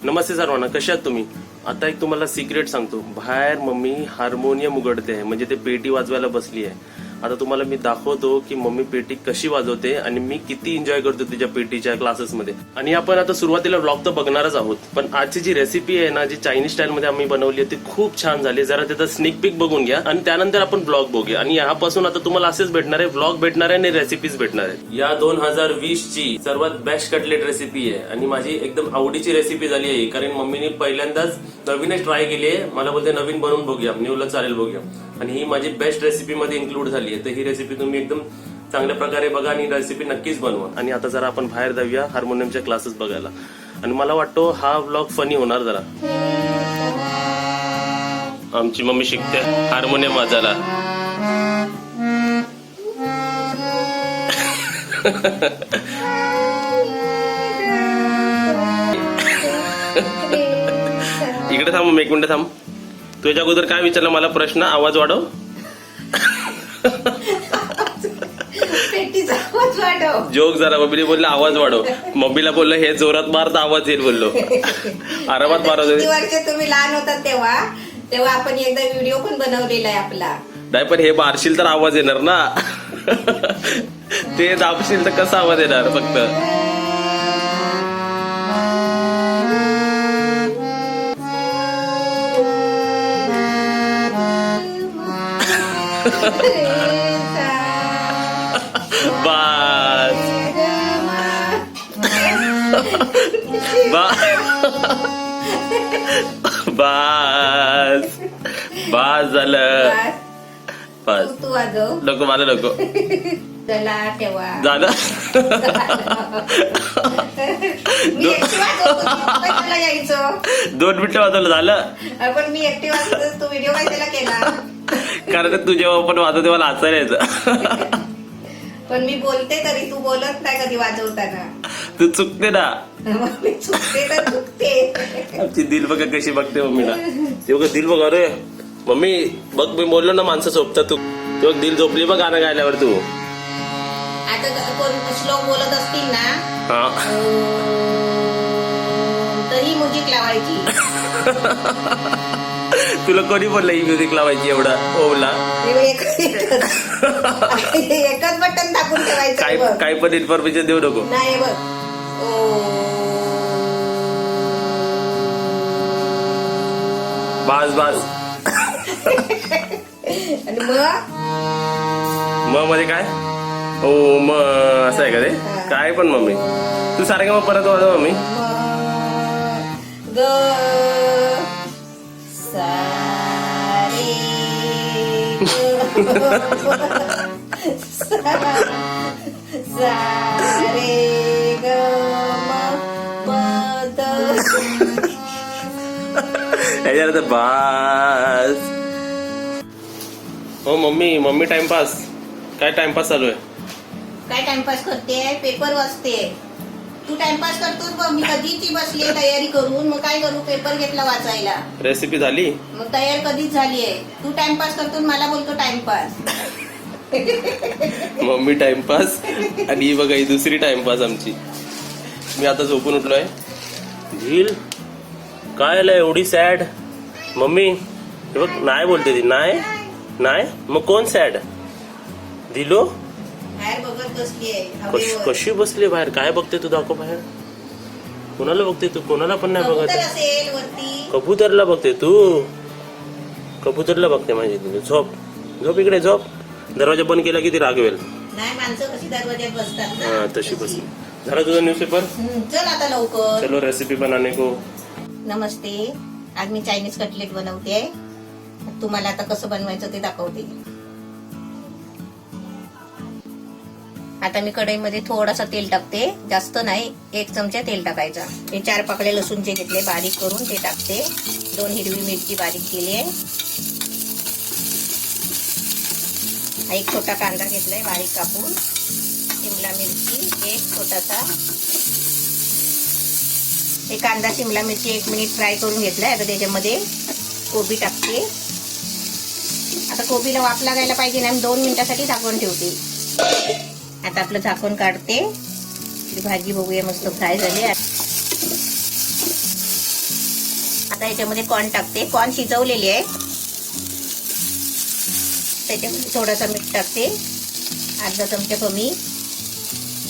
नमस्ते सर्वांना, कशा आहात तुम्ही? आता एक तुम्हाला सिक्रेट सांगतो. बाहेर मम्मी हार्मोनियम उघडते आहे, म्हणजे ते पेटी वाजवायला बसली आहे. आता तुम्हाला मी दाखवतो की मम्मी पेटी कशी वाजवते आणि मी किती एन्जॉय करतो तिच्या पेटीच्या क्लासेसमध्ये. आणि आपण आता सुरुवातीला व्लॉग तर बघणारच आहोत, पण आजची जी रेसिपी आहे ना, जी चायनीज स्टाईल मध्ये आम्ही बनवली आहे ती खूप छान झाली. जरा त्याचा स्निक पिक बघून घ्या आणि त्यानंतर आपण ब्लॉग बघूया. आणि यापासून आता तुम्हाला असेच भेटणार आहे, व्लॉग भेटणार आहे आणि रेसिपीज भेटणार आहे. या 2020 ची सर्वात बेस्ट कटलेट रेसिपी आहे आणि माझी एकदम आवडीची रेसिपी झाली आहे, कारण मम्मीने पहिल्यांदाच नवीनच ट्राय केली आहे. मला बोलते नवीन बनवून बघूया, न्यूला चालेल बघूया. आणि ही माझी बेस्ट रेसिपी मध्ये इन्क्लूड झाली आहे. तर ही रेसिपी तुम्ही एकदम चांगल्या प्रकारे बघा आणि रेसिपी नक्कीच बनवा. आणि आता जरा आपण बाहेर जाऊया हार्मोनियमच्या क्लासेस बघायला. आणि मला वाटतो हा व्लॉग फनी होणार जरा. आमची मम्मी शिकते हार्मोनियम वाजायला. इकडे थांब, एक मिनिट थांब. तुझ्या अगोदर काय विचारलं मला प्रश्न? आवाज वाढव. जोक जरा. मम्मीने बोललं आवाज वाढव. मम्मीला बोललं हे जोरात मार तर आवाज येईल बोललो. आरामात मारत होते. वर्ष तुम्ही लहान होतात तेव्हा आपण एकदा व्हिडिओ पण बनवलेला आहे आपला. नाही, पण हे मारशील तर आवाज येणार ना. ते दाबशील तर कसा आवाज येणार फक्त. बस बस बस झालं. बस तू वाजव. नको, मला नको. चला तेव्हा झालं. मी एकटी वाजवतो, कशाला यायचं? 2 मिनिटं वाजवलं झालं. पण मी एकटी वाजवतो, तू व्हिडिओ काय त्याला केला? कारण तू जेव्हा पण वाजवते तेव्हा हसायला यायचं. पण मी बोलते तरी तू बोलत नाही कधी वाजवताना. तू चुकते ना. मी चुकते तर चुकते. आमची दिल बघा कशी बघते मम्मीला. ते बघ दिल बघा रे. मम्मी बघ, मी बोललो ना माणसं झोपतात. तू ते बघ दिल झोपली बघ गाणं गायल्यावर. तू आता कोण श्लोक बोलत असतील ना, हा, तरी म्युझिक लावायची. तुला कोणी बोललं ही म्युझिक लावायची एवढा ओला? एकच बटन दाबून ठेवायचं. काय पण इन्फॉर्मेशन देऊ नको. नाही बघ. बास बास. आणि मग मध्ये काय? ओ मग असं आहे का ते? काय पण मम्मी तू सारखं मग परत वाजव मम्मी. याच्यानंतर बास. हो मम्मी टाइमपास. काय टाइमपास चालू आहे? काय टाइमपास करते? पेपर वाचते. तू टाइमपास करतोस बघ. मी कधीची बसली तयारी करून. मग काय करू? पेपर घेतला वाचायला. रेसिपी झाली? मग तयार कधीच झालीये. तू टाइमपास करतो मला बोलतो टाइमपास. मम्मी टाइमपास आणि ही बघा ही दुसरी टाइमपास आमची. मी आता झोपून उठलोय. झील काय आलं एवढी सॅड? मम्मी हे बघ नाही बोलते ती. नाही मग कोण सॅड? दिलो बाहेर बघत बसलीये. कशी बसली बाहेर? काय बघते तू? दाखव बाहेर. कोणाला बघते तू? कोणाला पण नाही बघत. असेल वरती. कबूतरला बघते तू. कबूतरला बघते माझी. झोप इकडे झोप. दरवाजा बंद केला की ती रागवेल. नाही, माणसं कशी दरवाज्यात बसतात ना. हा तशी बसली. झाला तुझा न्यूजपेपर? चल आता लवकर. चलो रेसिपी बनाने को. नमस्ते. आज मी चायनीज कटलेट बनवते. तुम्हाला आता कसं बनवायचं ते दाखवते. आता मी कढईमध्ये थोडासा तेल टाकते, जास्त नाही. 1 चमचा तेल टाकायचा. हे 4 पाकळे लसूणचे घेतले बारीक करून ते टाकते. 2 हिरवी मिरची बारीक केली आहे. 1 छोटा कांदा घेतलाय बारीक कापून. शिमला मिरची 1 छोटासा. हे कांदा शिमला मिरची 1 मिनिट फ्राय करून घेतलाय. आता त्याच्यामध्ये कोबी टाकते. आता कोबीला वाफ लागायला पाहिजे ना, 2 मिनिटासाठी झाकून ठेवते. आता आपलं झाकण काढते. भाजी बघूया, मस्त फ्राय झाली. आता याच्यामध्ये कॉर्न टाकते. कॉर्न शिजवलेली आहे. त्याच्यामध्ये थोडासा मीठ टाकते, अर्धा चमचा कमी.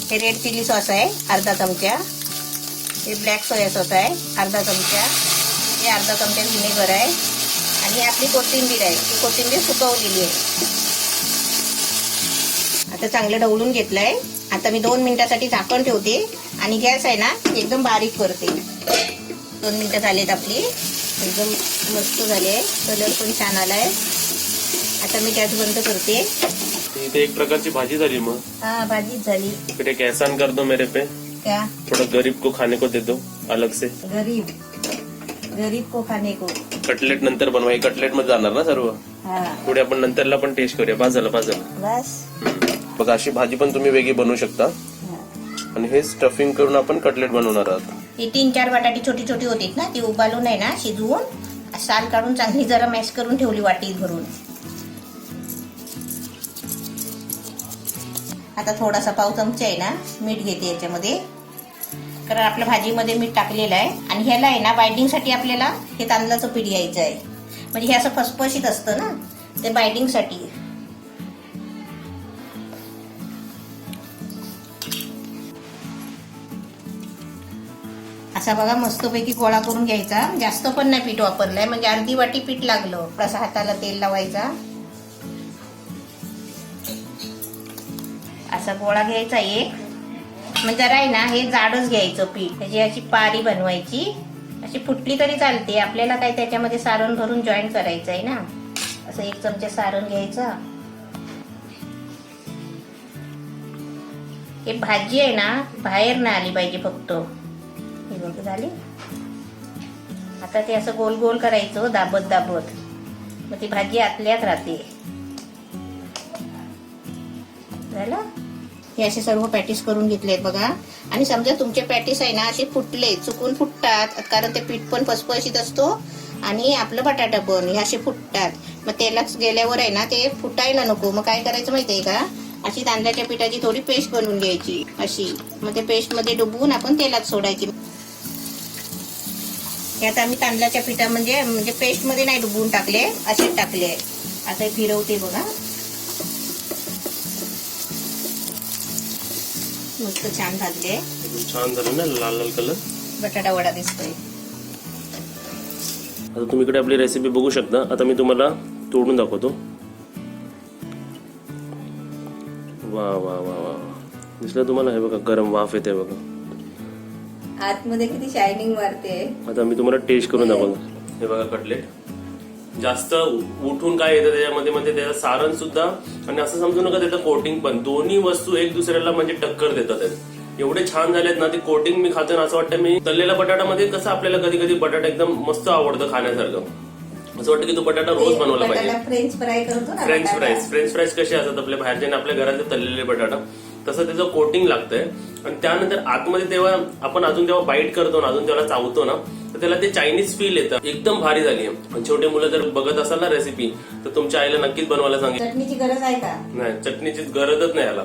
हे रेड चिली सॉस आहे अर्धा चमचा. हे ब्लॅक सोया सॉस आहे अर्धा चमचा. हे अर्धा चमचा व्हिनेगर आहे. आणि आपली कोथिंबीर आहे, ही कोथिंबीर सुकवलेली आहे. आता चांगलं ढवळून घेतलंय. आता मी 2 मिनिटासाठी झाकण ठेवते आणि गॅस आहे ना एकदम बारीक करते. 2 मिनिटं झालेत आपली, एकदम मस्त झाले, कलर पण छान आलाय. आता मी गॅस बंद करते. इथे एक प्रकारची भाजी झाली. मग हा, भाजीच झाली. फिर एक एहसान कर दो मेरे पे, क्या? थोड़ा गरीब को खाने को दे दो अलग से. गरीब को खाने को. कटलेट नंतर बनवा, कटलेट मध्ये जाणार ना सर्व. हा, पुढे आपण नंतरला पण टेस्ट करूया. बस झालं. बस. बघा, अशी भाजी पण तुम्ही वेगळी बनवू शकता. आणि हे स्टफिंग करून आपण कटलेट बनवणार आहोत. ही 3-4 बटाटी छोटी छोटी होती ना, ती उबालून आहे ना शिजवून साल काढून चांगली जरा मॅश करून ठेवली वाटीत भरून. आता थोडासा पाव चमचा आहे ना मीठ घेते याच्यामध्ये, कारण आपल्या भाजीमध्ये मीठ टाकलेलं आहे. आणि ह्याला आहे ना बाइंडिंगसाठी आपल्याला हे तांदळाचं पीठ घ्यायचं आहे. म्हणजे हे असं फसफशीत असतं ना, ते बाइंडिंगसाठी. असा बघा मस्तपैकी गोळा करून घ्यायचा. जास्त पण नाही पीठ वापरलंय, म्हणजे अर्धी वाटी पीठ लागलं. थोडासा हाताला तेल लावायचा. असा गोळा घ्यायचा एक. म्हणजे जरा आहे ना हे जाडच घ्यायचं पीठ. त्याची अशी पारी बनवायची. अशी फुटली तरी चालते. आपल्याला काय त्याच्यामध्ये सारण भरून जॉईन करायचं आहे ना. असं 1 चमचा सारण घ्यायचा. हे भाजी आहे ना बाहेर नाही आली पाहिजे फक्त. हे बघ झाली. आता ते असं गोल गोल करायचं दाबत दाबत, मग ती भाजी आतल्यात राहते. झालं. हे असे सर्व पॅटीस करून घेतलेत बघा. आणि समजा तुमचे पॅटीस आहे ना असे फुटले, चुकून फुटतात, कारण ते पीठ पण फसफशीत असतो आणि आपलं बटाटा पण हे असे फुटतात. मग तेलात गेल्यावर आहे ना ते फुटायला नको. मग काय करायचं माहितीये का, अशी तांदळाच्या पिठाची थोडी पेस्ट बनवून घ्यायची अशी. मग ते पेस्ट मध्ये डुबवून आपण तेलात सोडायची. हे आता आम्ही तांदळाच्या पिठा म्हणजे पेस्ट मध्ये नाही डुबवून टाकले, असेच टाकले. आता हे फिरवते बघा. मस्त छान भाजले. छान झालं ना, लाल लाल कलर. बटाटा वडा दिसतोय. आता तुम्ही इकडे आपली रेसिपी बघू शकता. आता मी तुम्हाला तोडून दाखवतो. वा वा वा वा, दिसलं तुम्हाला? हे बघा गरम वाफ येते बघा. आतमध्ये किती शायनिंग मारते. आता मी तुम्हाला टेस्ट करून दाखवतो. हे बघा कटलेट. जास्त उठून काय येतं त्याच्यामध्ये, म्हणजे त्याचं सारण सुद्धा आणि असं समजू नका त्याचं कोटिंग पण. दोन्ही वस्तू एक दुसऱ्याला म्हणजे टक्कर देतात. एवढे छान झालेत ना ते कोटिंग. मी खातो ना असं वाटतं मी तळलेल्या बटाट्यामध्ये कसं आपल्याला कधी कधी बटाटा एकदम मस्त आवडतं खाण्यासारखं. असं वाटतं की तो बटाटा रोज बनवला पाहिजे. फ्रेंच फ्राय करतो ना. फ्रेंच फ्राईज कसे असतात आपल्या बाहेरचे आपल्या घरातले तळलेले बटाटा, तसं त्याचं कोटिंग लागतंय. आणि त्यानंतर आतमध्ये तेव्हा आपण अजून तेव्हा बाईट करतो ना, अजून तेव्हा चावतो ना, तर त्याला ते चायनीज फील येतं. एकदम भारी झाली आहे. छोटे मुलं जर बघत असाल ना रेसिपी, तर तुमच्या आईला नक्कीच बनवायला सांगेल. चटणीची गरज आहे का? नाही, चटणीची गरजच नाही याला.